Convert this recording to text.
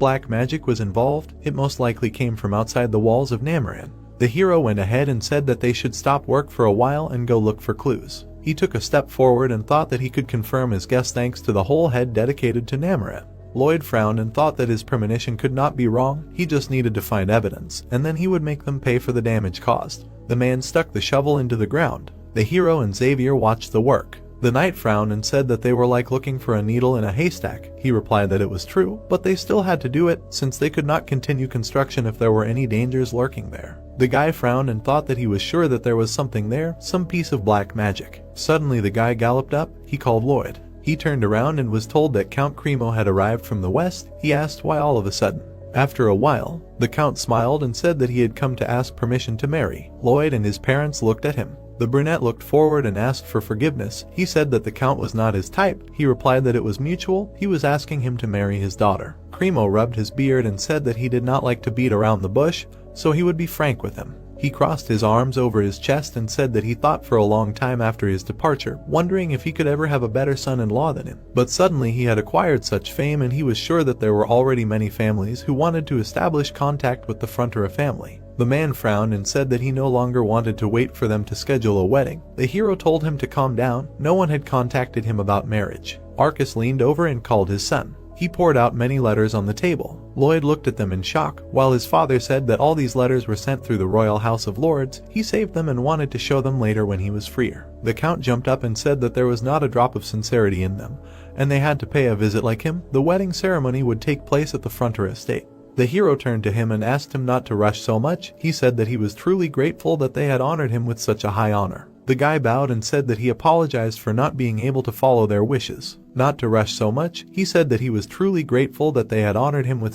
black magic was involved, it most likely came from outside the walls of Namaran. The hero went ahead and said that they should stop work for a while and go look for clues. He took a step forward and thought that he could confirm his guess thanks to the whole head dedicated to Namaran. Lloyd frowned and thought that his premonition could not be wrong, he just needed to find evidence, and then he would make them pay for the damage caused. The man stuck the shovel into the ground. The hero and Xavier watched the work. The knight frowned and said that they were like looking for a needle in a haystack. He replied that it was true, but they still had to do it, since they could not continue construction if there were any dangers lurking there. The guy frowned and thought that he was sure that there was something there, some piece of black magic. Suddenly the guy galloped up, he called Lloyd. He turned around and was told that Count Cremo had arrived from the west. He asked why all of a sudden. After a while, the Count smiled and said that he had come to ask permission to marry. Lloyd and his parents looked at him. The brunette looked forward and asked for forgiveness. He said that the Count was not his type. He replied that it was mutual. He was asking him to marry his daughter. Cremo rubbed his beard and said that he did not like to beat around the bush, so he would be frank with him. He crossed his arms over his chest and said that he thought for a long time after his departure, wondering if he could ever have a better son-in-law than him. But suddenly he had acquired such fame and he was sure that there were already many families who wanted to establish contact with the Frontera family. The man frowned and said that he no longer wanted to wait for them to schedule a wedding. The hero told him to calm down. No one had contacted him about marriage. Arcus leaned over and called his son. He poured out many letters on the table. Lloyd looked at them in shock. While his father said that all these letters were sent through the Royal House of Lords, he saved them and wanted to show them later when he was freer. The Count jumped up and said that there was not a drop of sincerity in them, and they had to pay a visit like him. The wedding ceremony would take place at the Frontera estate. The hero turned to him and asked him not to rush so much. He said that he was truly grateful that they had honored him with such a high honor. The guy bowed and said that he apologized for not being able to follow their wishes. Not to rush so much, he said that he was truly grateful that they had honored him with